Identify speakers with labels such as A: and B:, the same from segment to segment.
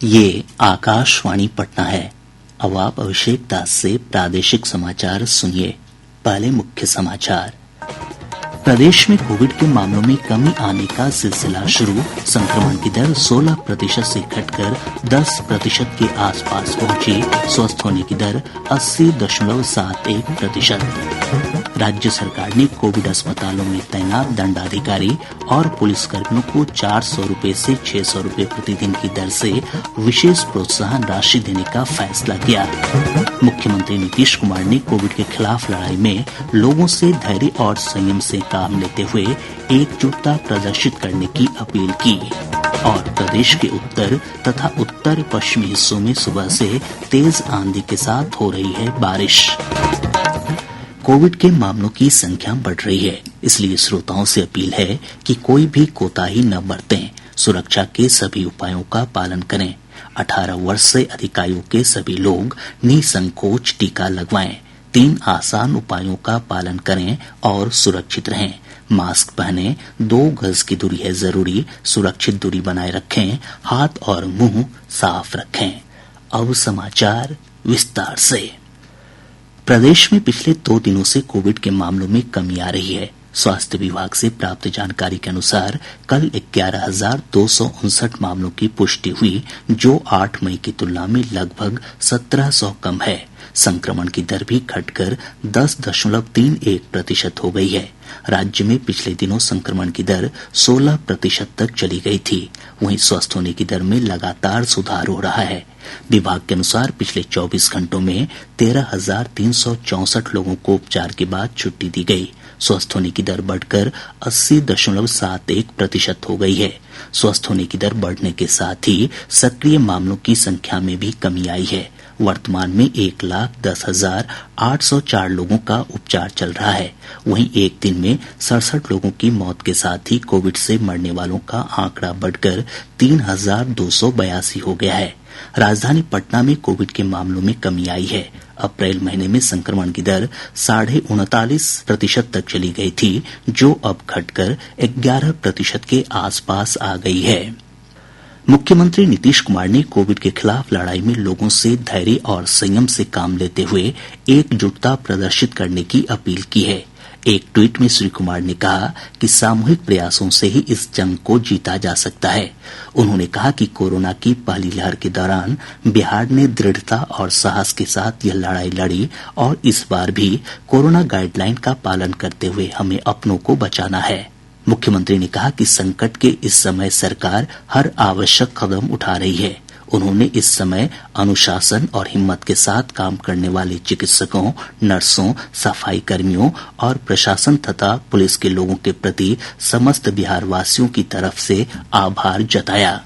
A: ये आकाशवाणी पटना है। अब आप अभिषेक दास से प्रादेशिक समाचार सुनिए। पहले मुख्य समाचार। प्रदेश में कोविड के मामलों में कमी आने का सिलसिला शुरू। संक्रमण की दर 16% से घटकर 10% के आसपास पहुंची। स्वस्थ होने की दर 80.71%। राज्य सरकार ने कोविड अस्पतालों में तैनात दंडाधिकारी और पुलिसकर्मियों को 400 रूपये से 600 रूपये प्रतिदिन की दर से विशेष प्रोत्साहन राशि देने का फैसला किया। मुख्यमंत्री नीतीश कुमार ने कोविड के खिलाफ लड़ाई में लोगों से धैर्य और संयम से काम लेते हुए एकजुटता प्रदर्शित करने की अपील की। और प्रदेश के उत्तर तथा उत्तर पश्चिमी हिस्सों में सुबह से तेज आंधी के साथ हो रही है बारिश। कोविड के मामलों की संख्या बढ़ रही है, इसलिए श्रोताओं से अपील है कि कोई भी कोताही न बरतें। सुरक्षा के सभी उपायों का पालन करें। 18 वर्ष से अधिक आयु के सभी लोग निसंकोच टीका लगवाएं। 3 आसान उपायों का पालन करें और सुरक्षित रहें। मास्क पहनें, 2 गज की दूरी है जरूरी, सुरक्षित दूरी बनाए रखें, हाथ और मुंह साफ रखें। अब समाचार विस्तार से। प्रदेश में पिछले 2 दिनों से कोविड के मामलों में कमी आ रही है। स्वास्थ्य विभाग से प्राप्त जानकारी के अनुसार कल 11,259 मामलों की पुष्टि हुई, जो 8 मई की तुलना में लगभग 1700 कम है। संक्रमण की दर भी घटकर 10.31% हो गई है। राज्य में पिछले दिनों संक्रमण की दर 16% तक चली गई थी। वहीं स्वस्थ होने की दर में लगातार सुधार हो रहा है। विभाग के अनुसार पिछले 24 घंटों में 13,364 लोगों को उपचार के बाद छुट्टी दी गई। स्वस्थ होने की दर बढ़कर 80.71% हो गई है। स्वस्थ होने की दर बढ़ने के साथ ही सक्रिय मामलों की संख्या में भी कमी आई है। वर्तमान में 1,10,804 लोगों का उपचार चल रहा है। वहीं एक दिन में 67 लोगों की मौत के साथ ही कोविड से मरने वालों का आंकड़ा बढ़कर 3,282 हो गया है। राजधानी पटना में कोविड के मामलों में कमी आई है। अप्रैल महीने में संक्रमण की दर 39.5% तक चली गई थी, जो अब घटकर 11% के आसपास आ गई है। मुख्यमंत्री नीतीश कुमार ने कोविड के खिलाफ लड़ाई में लोगों से धैर्य और संयम से काम लेते हुए एकजुटता प्रदर्शित करने की अपील की है। एक ट्वीट में श्री कुमार ने कहा कि सामूहिक प्रयासों से ही इस जंग को जीता जा सकता है। उन्होंने कहा कि कोरोना की पहली लहर के दौरान बिहार ने दृढ़ता और साहस के साथ यह लड़ाई लड़ी और इस बार भी कोरोना गाइडलाइन का पालन करते हुए हमें अपनों को बचाना है। मुख्यमंत्री ने कहा कि संकट के इस समय सरकार हर आवश्यक कदम उठा रही है। उन्होंने इस समय अनुशासन और हिम्मत के साथ काम करने वाले चिकित्सकों, नर्सों, सफाई कर्मियों और प्रशासन तथा पुलिस के लोगों के प्रति समस्त बिहारवासियों की तरफ से आभार जताया।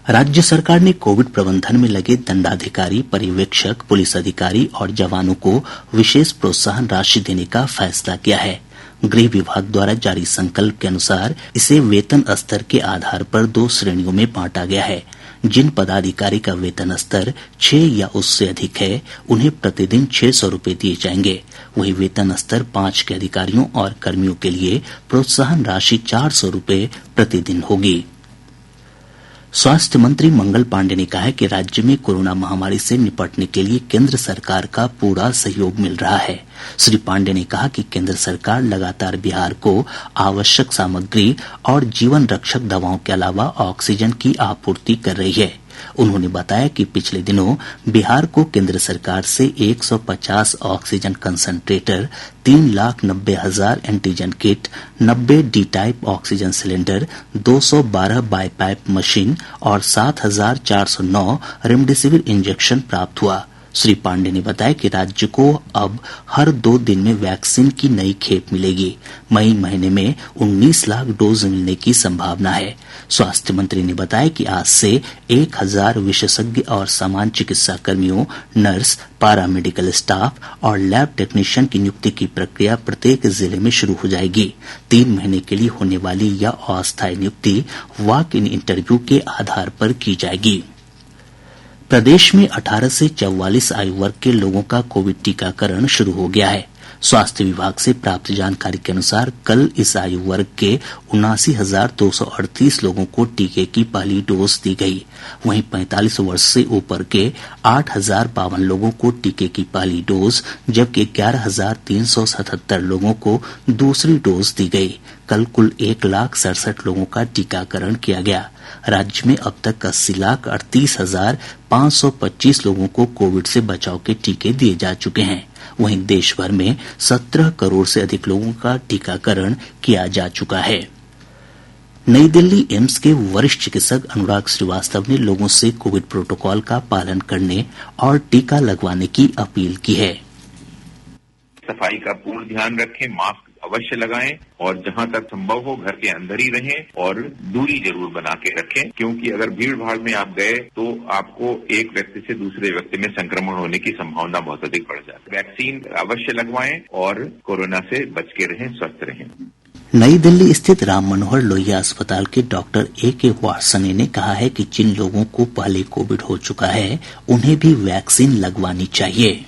A: राज्य सरकार ने कोविड प्रबंधन में लगे दंडाधिकारी, पर्यवेक्षक, पुलिस अधिकारी और जवानों को विशेष प्रोत्साहन राशि देने का फैसला किया है। गृह विभाग द्वारा जारी संकल्प के अनुसार इसे वेतन स्तर के आधार पर 2 श्रेणियों में बांटा गया है। जिन पदाधिकारी का वेतन स्तर 6 या उससे अधिक है, उन्हें प्रतिदिन 600 रूपये दिए जाएंगे। वहीं वेतन स्तर 5 के अधिकारियों और कर्मियों के लिए प्रोत्साहन राशि 400 रूपये प्रतिदिन होगी। स्वास्थ्य मंत्री मंगल पांडेय ने कहा है कि राज्य में कोरोना महामारी से निपटने के लिए केंद्र सरकार का पूरा सहयोग मिल रहा है। श्री पांडेय ने कहा कि केंद्र सरकार लगातार बिहार को आवश्यक सामग्री और जीवन रक्षक दवाओं के अलावा ऑक्सीजन की आपूर्ति कर रही है। उन्होंने बताया कि पिछले दिनों बिहार को केंद्र सरकार से 150 oxygen concentrator, 3,90,000 antigen kit, 90 D type oxygen cylinder, 212 BiPAP machine और 7,409 रेमडेसिविर इंजेक्शन प्राप्त हुआ। श्री पांडेय ने बताया कि राज्य को अब हर 2 दिन में वैक्सीन की नई खेप मिलेगी। मई महीने में 19 लाख डोज मिलने की संभावना है। स्वास्थ्य मंत्री ने बताया कि आज से 1,000 विशेषज्ञ और सामान्य चिकित्सा कर्मियों, नर्स, पारामेडिकल स्टाफ और लैब टेक्नीशियन की नियुक्ति की प्रक्रिया प्रत्येक जिले में शुरू हो जाएगी। 3 महीने के लिए होने वाली यह अस्थायी नियुक्ति वॉक इन इंटरव्यू के आधार पर की जाएगी। प्रदेश में 18 से 44 आयु वर्ग के लोगों का कोविड टीकाकरण शुरू हो गया है। स्वास्थ्य विभाग से प्राप्त जानकारी के अनुसार कल इस आयु वर्ग के 79,238 लोगों को टीके की पहली डोज दी गई। वहीं 45 वर्ष से ऊपर के 8,052 लोगों को टीके की पहली डोज, जबकि 11,377 लोगों को दूसरी डोज दी गई। कल कुल 1,67,000 लोगों का टीकाकरण किया गया। राज्य में अब तक 80,38,525 लोगों को कोविड से बचाव के टीके दिए जा चुके हैं। वहीं देश भर में 17 करोड़ से अधिक लोगों का टीकाकरण किया जा चुका है। नई दिल्ली एम्स के वरिष्ठ चिकित्सक अनुराग श्रीवास्तव ने लोगों से कोविड प्रोटोकॉल का पालन करने और टीका लगवाने की अपील की है।
B: सफाई का पूर्ण ध्यान रखें, मास्क अवश्य लगाएं और जहां तक संभव हो घर के अंदर ही रहें और दूरी जरूर बना के रखें, क्योंकि अगर भीड़ भाड़ में आप गए तो आपको एक व्यक्ति से दूसरे व्यक्ति में संक्रमण होने की संभावना बहुत अधिक बढ़ जाती है। वैक्सीन अवश्य लगवाएं और कोरोना से बच के रहें, स्वस्थ रहें।
A: नई दिल्ली स्थित राम मनोहर लोहिया अस्पताल के डॉक्टर A.K. वार्ष्णेय ने कहा है कि जिन लोगों को पहले कोविड हो चुका है उन्हें भी वैक्सीन लगवानी चाहिए।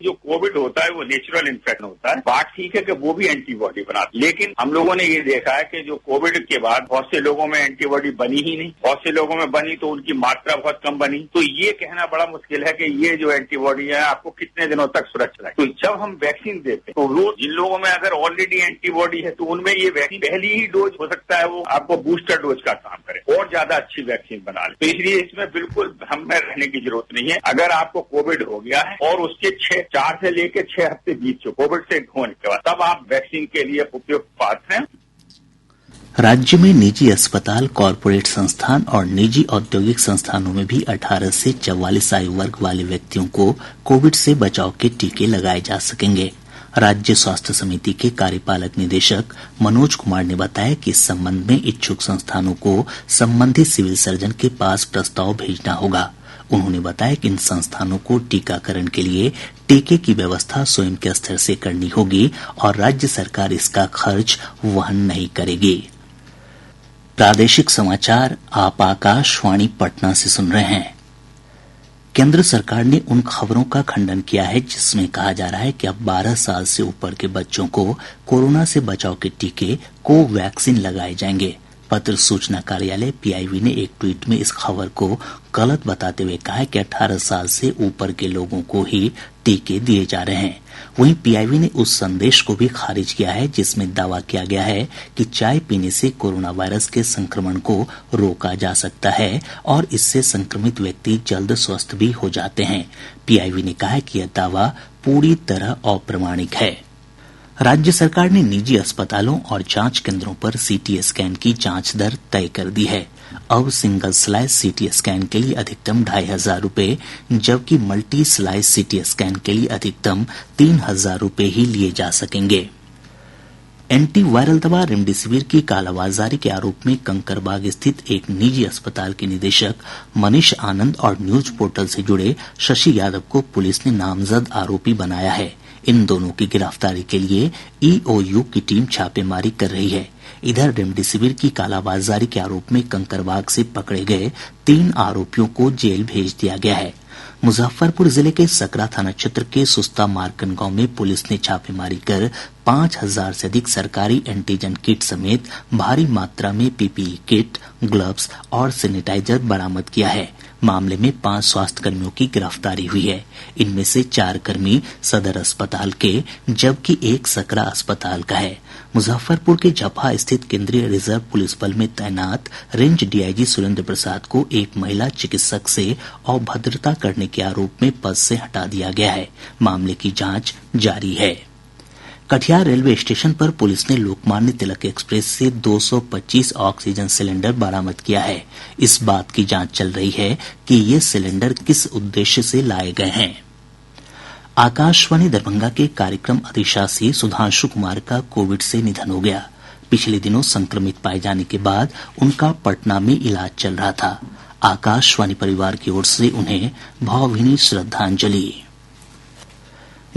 C: जो कोविड होता है वो नेचुरल इन्फेक्शन होता है। बात ठीक है कि वो भी एंटीबॉडी बनाते, लेकिन हम लोगों ने ये देखा है कि जो कोविड के बाद बहुत से लोगों में एंटीबॉडी बनी ही नहीं, बहुत से लोगों में बनी तो उनकी मात्रा बहुत कम बनी। तो ये कहना बड़ा मुश्किल है कि ये जो एंटीबॉडी है आपको कितने दिनों तक सुरक्षित है। तो जब हम वैक्सीन देते हैं तो वो जिन लोगों में अगर ऑलरेडी एंटीबॉडी है तो उनमें ये वैक्सीन पहली ही डोज हो सकता है वो आपको बूस्टर डोज का काम करे और ज्यादा अच्छी वैक्सीन बना ले। तो इसलिए इसमें बिल्कुल हमें रहने की जरूरत नहीं है। अगर आपको कोविड हो गया है और उसके 4 से लेकर 6 हफ्ते बीत चुके कोविड से होने के बाद, तब आप वैक्सीन के लिए उपयुक्त पात्र हैं।
A: राज्य में निजी अस्पताल, कॉरपोरेट संस्थान और निजी औद्योगिक संस्थानों में भी 18 से 44 आयु वर्ग वाले व्यक्तियों को कोविड से बचाव के टीके लगाए जा सकेंगे। राज्य स्वास्थ्य समिति के कार्यपालक निदेशक मनोज कुमार ने बताया कि इस संबंध में इच्छुक संस्थानों को संबंधित सिविल सर्जन के पास प्रस्ताव भेजना होगा। उन्होंने बताया कि इन संस्थानों को टीकाकरण के लिए टीके की व्यवस्था स्वयं के स्तर से करनी होगी और राज्य सरकार इसका खर्च वहन नहीं करेगी। प्रादेशिक समाचार आप आकाशवाणी पटना से सुन रहे हैं। केंद्र सरकार ने उन खबरों का खंडन किया है जिसमें कहा जा रहा है कि अब 12 साल से ऊपर के बच्चों को कोरोना से बचाव के टीके कोवैक्सीन लगाए जाएंगे। पत्र सूचना कार्यालय PIB ने एक ट्वीट में इस खबर को गलत बताते हुए कहा है कि 18 साल से ऊपर के लोगों को ही टीके दिए जा रहे हैं। वहीं PIB ने उस संदेश को भी खारिज किया है जिसमें दावा किया गया है कि चाय पीने से कोरोना वायरस के संक्रमण को रोका जा सकता है और इससे संक्रमित व्यक्ति जल्द स्वस्थ भी हो जाते हैं। PIB ने कहा है कि यह दावा पूरी तरह अप्रमाणिक है। राज्य सरकार ने निजी अस्पतालों और जांच केंद्रों पर CT स्कैन की जांच दर तय कर दी है। अब सिंगल स्लाइस CT स्कैन के लिए अधिकतम 2,500 रूपये, जबकि मल्टी स्लाइस CT स्कैन के लिए अधिकतम 3,000 रूपये ही लिए जा सकेंगे। एंटी वायरल दवा रेमडेसिविर की कालाबाजारी के आरोप में कंकरबाग स्थित एक निजी अस्पताल के निदेशक मनीष आनंद और न्यूज पोर्टल से जुड़े शशि यादव को पुलिस ने नामजद आरोपी बनाया है। इन दोनों की गिरफ्तारी के लिए EOU की टीम छापेमारी कर रही है। इधर रेमडेसिविर की कालाबाजारी के आरोप में कंकरबाग से पकड़े गए 3 आरोपियों को जेल भेज दिया गया है। मुजफ्फरपुर जिले के सकरा थाना क्षेत्र के सुस्ता मार्कन गांव में पुलिस ने छापेमारी कर 5,000 से अधिक सरकारी एंटीजन किट समेत भारी मात्रा में PPE किट, ग्लव्स और सैनिटाइजर बरामद किया है। मामले में 5 स्वास्थ्य कर्मियों की गिरफ्तारी हुई है। इनमें से 4 कर्मी सदर अस्पताल के जबकि 1 सकरा अस्पताल का है। मुजफ्फरपुर के झपहा स्थित केंद्रीय रिजर्व पुलिस बल में तैनात रेंज DIG सुरेंद्र प्रसाद को एक महिला चिकित्सक से अभद्रता करने के आरोप में पद से हटा दिया गया है। मामले की जांच जारी है। कटिहार रेलवे स्टेशन पर पुलिस ने लोकमान्य तिलक एक्सप्रेस से 225 ऑक्सीजन सिलेंडर बरामद किया है। इस बात की जांच चल रही है कि ये सिलेंडर किस उद्देश्य से लाए गए हैं। आकाशवाणी दरभंगा के कार्यक्रम अधिशासी सुधांशु कुमार का कोविड से निधन हो गया। पिछले दिनों संक्रमित पाए जाने के बाद उनका पटना में इलाज चल रहा था। आकाशवाणी परिवार की ओर से उन्हें भावभीनी श्रद्धांजलि।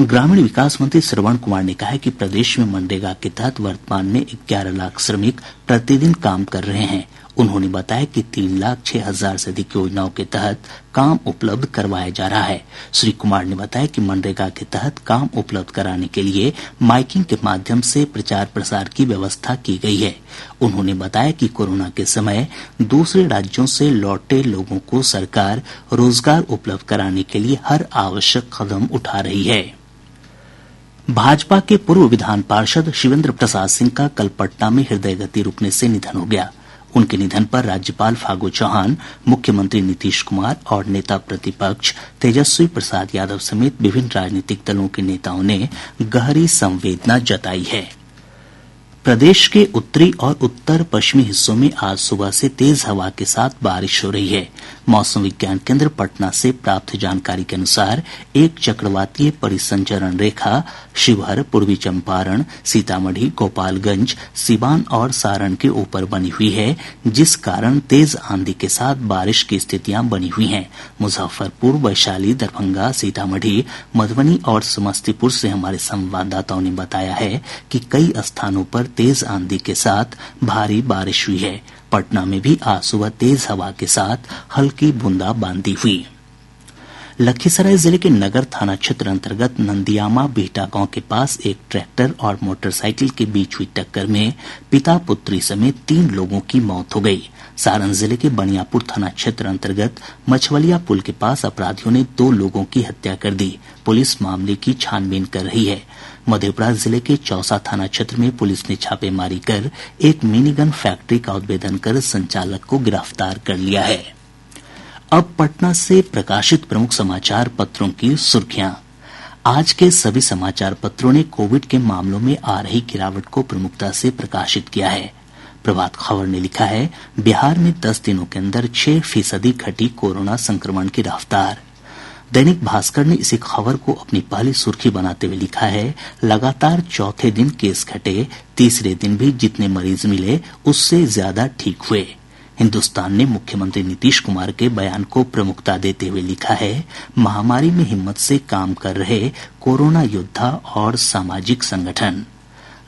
A: ग्रामीण विकास मंत्री श्रवण कुमार ने कहा है कि प्रदेश में मनरेगा के तहत वर्तमान में 11 लाख श्रमिक प्रतिदिन काम कर रहे हैं। उन्होंने बताया कि 3,06,000 से अधिक योजनाओं के तहत काम उपलब्ध करवाया जा रहा है। श्री कुमार ने बताया कि मनरेगा के तहत काम उपलब्ध कराने के लिए माइकिंग के माध्यम से प्रचार प्रसार की व्यवस्था की गई है। उन्होंने बताया कि कोरोना के समय दूसरे राज्यों से लौटे लोगों को सरकार रोजगार उपलब्ध कराने के लिए हर आवश्यक कदम उठा रही है। भाजपा के पूर्व विधान पार्षद शिवेंद्र प्रसाद सिंह का कल पटना में हृदय गति रुकने से निधन हो गया। उनके निधन पर राज्यपाल फागू चौहान, मुख्यमंत्री नीतीश कुमार और नेता प्रतिपक्ष तेजस्वी प्रसाद यादव समेत विभिन्न राजनीतिक दलों के नेताओं ने गहरी संवेदना जताई है। प्रदेश के उत्तरी और उत्तर पश्चिमी हिस्सों में आज सुबह से तेज हवा के साथ बारिश हो रही है। मौसम विज्ञान केंद्र पटना से प्राप्त जानकारी के अनुसार एक चक्रवातीय परिसंचरण रेखा शिवहर, पूर्वी चंपारण, सीतामढ़ी, गोपालगंज, सीवान और सारण के ऊपर बनी हुई है, जिस कारण तेज आंधी के साथ बारिश की स्थितियां बनी हुई हैं। मुजफ्फरपुर, वैशाली, दरभंगा, सीतामढ़ी, मधुबनी और समस्तीपुर से हमारे संवाददाताओं ने बताया है कि कई स्थानों पर तेज आंधी के साथ भारी बारिश हुई है। पटना में भी आज सुबह तेज हवा के साथ हल्की बूंदाबांदी हुई। लखीसराय जिले के नगर थाना क्षेत्र अंतर्गत नंदियामा बिहटा गांव के पास एक ट्रैक्टर और मोटरसाइकिल के बीच हुई टक्कर में पिता पुत्री समेत 3 लोगों की मौत हो गई। सारण जिले के बनियापुर थाना क्षेत्र अंतर्गत मछवलिया पुल के पास अपराधियों ने 2 लोगों की हत्या कर दी। पुलिस मामले की छानबीन कर रही है। मधेपुरा जिले के चौसा थाना क्षेत्र में पुलिस ने छापेमारी कर एक मिनीगन फैक्ट्री का उद्भेदन कर संचालक को गिरफ्तार कर लिया है। अब पटना से प्रकाशित प्रमुख समाचार पत्रों की सुर्खियां। आज के सभी समाचार पत्रों ने कोविड के मामलों में आ रही गिरावट को प्रमुखता से प्रकाशित किया है। प्रभात खबर ने लिखा है, बिहार में 10 दिनों के अंदर 6% घटी कोरोना संक्रमण की रफ्तार। दैनिक भास्कर ने इसी खबर को अपनी पहली सुर्खी बनाते हुए लिखा है, लगातार चौथे दिन केस घटे, तीसरे दिन भी जितने मरीज मिले उससे ज्यादा ठीक हुए। हिन्दुस्तान ने मुख्यमंत्री नीतीश कुमार के बयान को प्रमुखता देते हुए लिखा है, महामारी में हिम्मत से काम कर रहे कोरोना योद्धा और सामाजिक संगठन।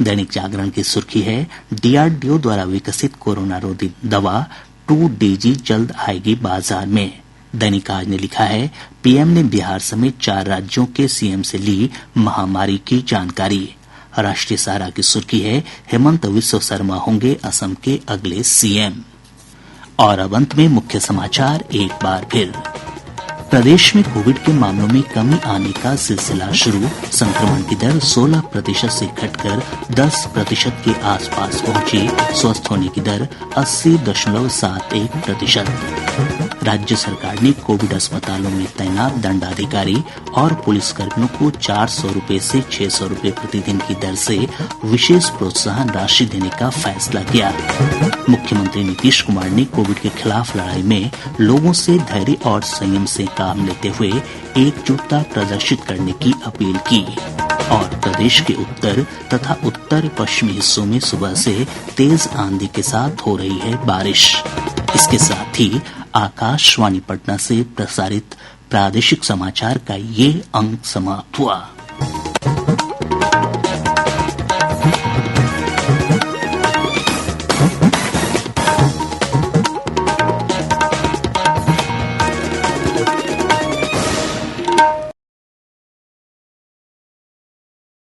A: दैनिक जागरण की सुर्खी है, डीआरडीओ द्वारा विकसित कोरोना रोधी दवा 2DG जल्द आएगी बाजार में। दैनिक आज ने लिखा है, पीएम ने बिहार समेत 4 राज्यों के सीएम से ली महामारी की जानकारी। राष्ट्रीय सहारा की सुर्खी है, हेमंत बिस्वा शर्मा होंगे असम के अगले सीएम। और अब अंत में मुख्य समाचार एक बार फिर। प्रदेश में कोविड के मामलों में कमी आने का सिलसिला शुरू। संक्रमण की दर 16% से घटकर 10% के आसपास पहुंची। स्वस्थ होने की दर 80.71%। राज्य सरकार ने कोविड अस्पतालों में तैनात दंडाधिकारी और पुलिसकर्मियों को 400 रुपये से 600 रुपये प्रतिदिन की दर से विशेष प्रोत्साहन राशि देने का फैसला किया। मुख्यमंत्री नीतीश कुमार ने कोविड के खिलाफ लड़ाई में लोगों से धैर्य और संयम से काम लेते हुए एकजुटता प्रदर्शित करने की अपील की। और प्रदेश के उत्तर तथा उत्तर पश्चिमी हिस्सों में सुबह से तेज आंधी के साथ हो रही है बारिश। इसके साथ ही आकाशवाणी पटना से प्रसारित प्रादेशिक समाचार का ये अंक समाप्त हुआ।